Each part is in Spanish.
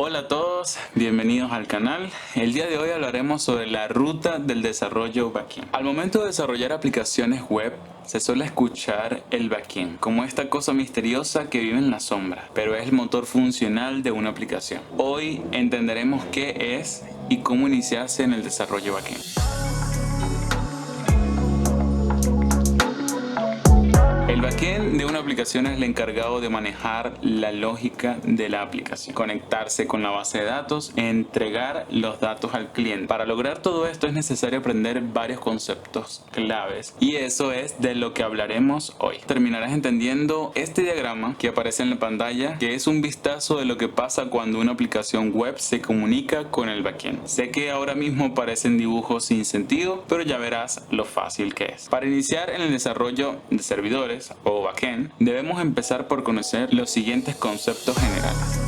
Hola a todos, bienvenidos al canal. El día de hoy hablaremos sobre la ruta del desarrollo backend. Al momento de desarrollar aplicaciones web, se suele escuchar el backend como esta cosa misteriosa que vive en la sombra, pero es el motor funcional de una aplicación. Hoy entenderemos qué es y cómo iniciarse en el desarrollo backend. El backend de una aplicación es el encargado de manejar la lógica de la aplicación, conectarse con la base de datos, entregar los datos al cliente. Para lograr todo esto es necesario aprender varios conceptos claves y eso es de lo que hablaremos hoy. Terminarás entendiendo este diagrama que aparece en la pantalla, que es un vistazo de lo que pasa cuando una aplicación web se comunica con el backend. Sé que ahora mismo parecen dibujos sin sentido, pero ya verás lo fácil que es. Para iniciar en el desarrollo de servidores o backend, debemos empezar por conocer los siguientes conceptos generales.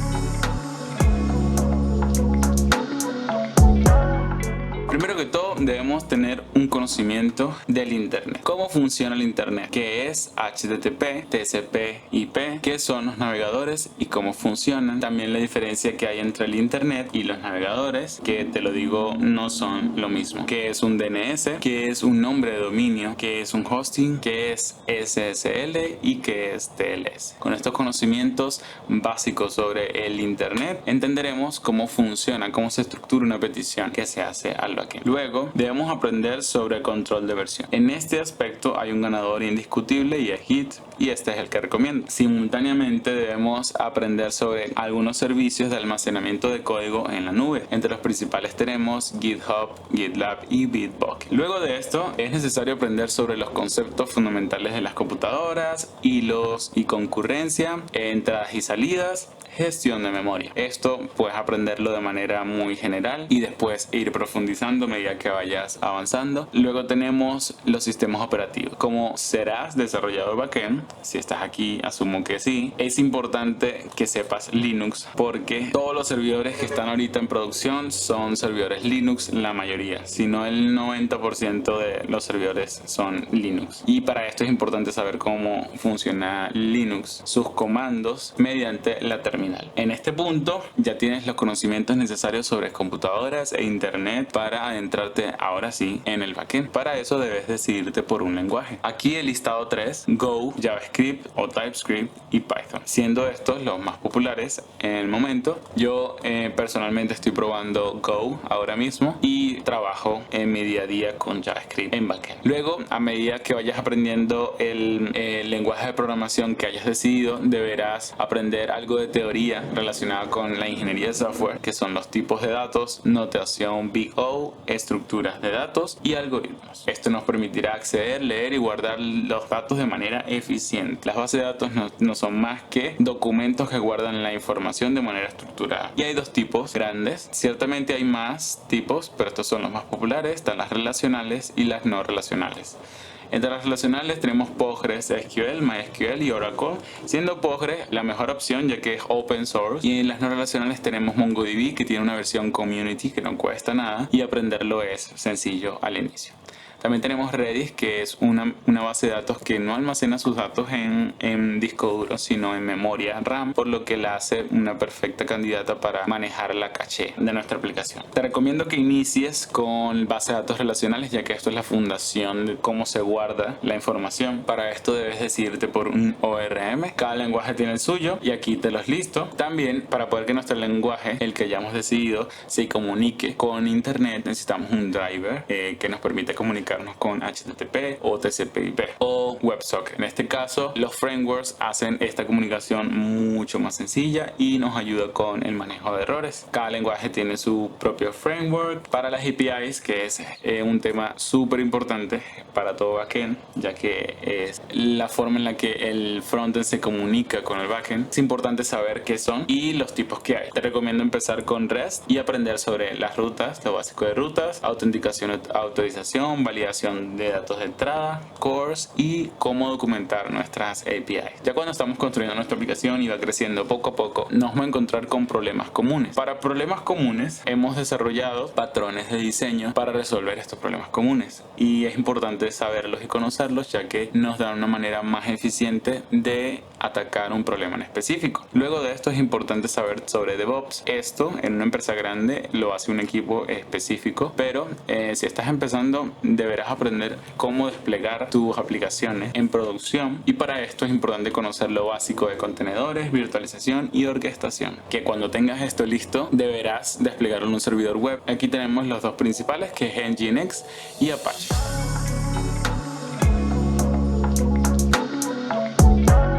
Primero que todo, debemos tener un conocimiento del Internet. ¿Cómo funciona el Internet? ¿Qué es HTTP, TCP, IP? ¿Qué son los navegadores y cómo funcionan? También la diferencia que hay entre el Internet y los navegadores, que te lo digo, no son lo mismo. ¿Qué es un DNS? ¿Qué es un nombre de dominio? ¿Qué es un hosting? ¿Qué es SSL? ¿Y qué es TLS? Con estos conocimientos básicos sobre el Internet, entenderemos cómo funciona, cómo se estructura una petición que se hace al backend. Luego debemos aprender sobre control de versión. En este aspecto hay un ganador indiscutible y es Git, y este es el que recomiendo. Simultáneamente debemos aprender sobre algunos servicios de almacenamiento de código en la nube. Entre los principales tenemos GitHub, GitLab y Bitbucket. Luego de esto es necesario aprender sobre los conceptos fundamentales de las computadoras, hilos y concurrencia, entradas y salidas, gestión de memoria. Esto puedes aprenderlo de manera muy general y después ir profundizando a medida que vayas avanzando. Luego tenemos los sistemas operativos. Como serás desarrollador backend, si estás aquí asumo que sí, es importante que sepas Linux porque todos los servidores que están ahorita en producción son servidores Linux, la mayoría, si no el 90% de los servidores son Linux. Y para esto es importante saber cómo funciona Linux, sus comandos mediante la terminal. En este punto ya tienes los conocimientos necesarios sobre computadoras e internet para adentrarte ahora sí en el backend. Para eso debes decidirte por un lenguaje. Aquí he listado tres: Go, JavaScript o TypeScript y Python, siendo estos los más populares en el momento. Yo personalmente estoy probando Go ahora mismo y trabajo en mi día a día con JavaScript en backend. Luego, a medida que vayas aprendiendo el lenguaje de programación que hayas decidido, deberás aprender algo de teoría relacionada con la ingeniería de software, que son los tipos de datos, notación Big O, estructuras de datos y algoritmos. Esto nos permitirá acceder, leer y guardar los datos de manera eficiente. Las bases de datos no son más que documentos que guardan la información de manera estructurada. Y hay dos tipos grandes. Ciertamente hay más tipos, pero estos son los más populares. Están las relacionales y las no relacionales. Entre las relacionales tenemos Postgres, SQL, MySQL y Oracle, siendo Postgres la mejor opción ya que es open source. Y en las no relacionales tenemos MongoDB, que tiene una versión community que no cuesta nada y aprenderlo es sencillo al inicio. También tenemos Redis, que es una base de datos que no almacena sus datos en disco duro, sino en memoria RAM, por lo que la hace una perfecta candidata para manejar la caché de nuestra aplicación. Te recomiendo que inicies con base de datos relacionales, ya que esto es la fundación de cómo se guarda la información. Para esto debes decidirte por un ORM. Cada lenguaje tiene el suyo y aquí te los listo. También, para poder que nuestro lenguaje, el que hayamos decidido, se comunique con Internet, necesitamos un driver que nos permite comunicar con HTTP o TCP/IP o WebSocket. En este caso, los frameworks hacen esta comunicación mucho más sencilla y nos ayuda con el manejo de errores. Cada lenguaje tiene su propio framework. Para las APIs, que es un tema súper importante para todo backend, ya que es la forma en la que el frontend se comunica con el backend, es importante saber qué son y los tipos que hay. Te recomiendo empezar con REST y aprender sobre las rutas, lo básico de rutas, autenticación, autorización, validación de datos de entrada, cores y cómo documentar nuestras APIs. Ya cuando estamos construyendo nuestra aplicación y va creciendo poco a poco, nos vamos a encontrar con problemas comunes. Para problemas comunes hemos desarrollado patrones de diseño para resolver estos problemas comunes y es importante saberlos y conocerlos, ya que nos dan una manera más eficiente de atacar un problema en específico. Luego de esto es importante saber sobre DevOps. Esto en una empresa grande lo hace un equipo específico, pero si estás empezando deberás aprender cómo desplegar tus aplicaciones en producción, y para esto es importante conocer lo básico de contenedores, virtualización y orquestación, que cuando tengas esto listo deberás desplegarlo en un servidor web. Aquí tenemos los dos principales, que es Nginx y Apache.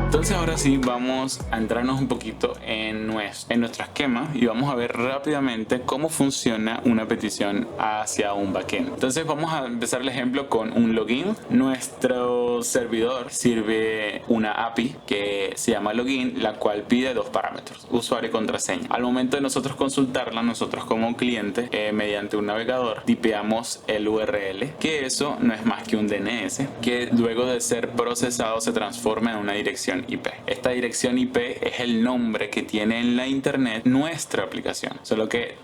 Entonces ahora sí vamos a entrarnos un poquito en nuestro esquema y vamos a ver rápidamente cómo funciona una petición hacia un backend. Entonces vamos a empezar el ejemplo con un login. Nuestro servidor sirve una API que se llama login, la cual pide dos parámetros, usuario y contraseña. Al momento de nosotros consultarla, nosotros como cliente, mediante un navegador, tipeamos el URL, que eso no es más que un DNS, que luego de ser procesado se transforma en una dirección IP. Esta dirección IP es el nombre que tiene en la internet nuestra aplicación, solo que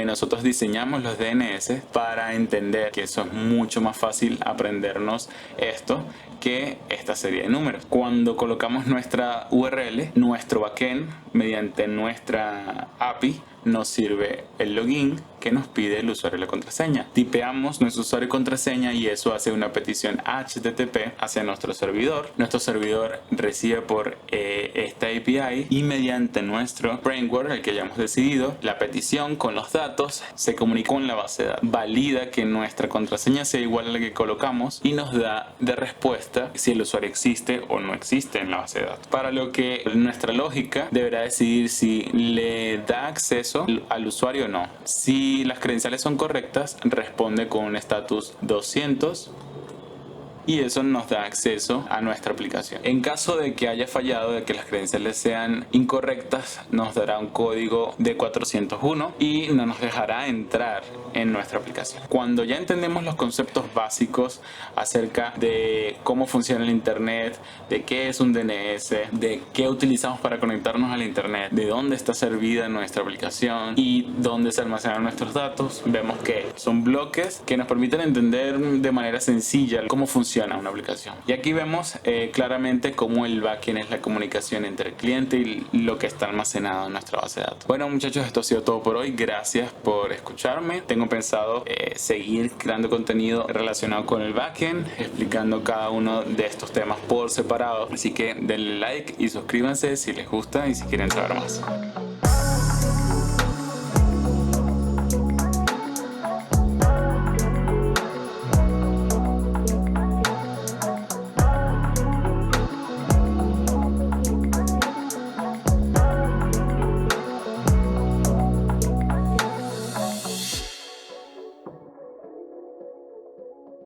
nosotros diseñamos los DNS para entender que eso es mucho más fácil aprendernos esto que esta serie de números. Cuando colocamos nuestra URL, nuestro backend mediante nuestra API nos sirve el login que nos pide el usuario y la contraseña. Tipeamos nuestro usuario y contraseña y eso hace una petición HTTP hacia nuestro servidor. Nuestro servidor recibe por esta API y mediante nuestro framework, el que hayamos decidido, la petición con los datos se comunica con la base de datos, valida que nuestra contraseña sea igual a la que colocamos y nos da de respuesta si el usuario existe o no existe en la base de datos. Para lo que nuestra lógica deberá decidir si le da acceso al usuario o no. Si las credenciales son correctas, responde con un estatus 200 y eso nos da acceso a nuestra aplicación. En caso de que haya fallado, de que las credenciales sean incorrectas, nos dará un código de 401 y no nos dejará entrar en nuestra aplicación. Cuando ya entendemos los conceptos básicos acerca de cómo funciona el internet, de qué es un DNS, de qué utilizamos para conectarnos al internet, de dónde está servida nuestra aplicación y dónde se almacenan nuestros datos, vemos que son bloques que nos permiten entender de manera sencilla cómo funciona una aplicación. Y aquí vemos claramente cómo el backend es la comunicación entre el cliente y lo que está almacenado en nuestra base de datos. Bueno, muchachos, esto ha sido todo por hoy. Gracias por escucharme. Tengo pensado seguir creando contenido relacionado con el backend, explicando cada uno de estos temas por separado. Así que denle like y suscríbanse si les gusta y si quieren saber más.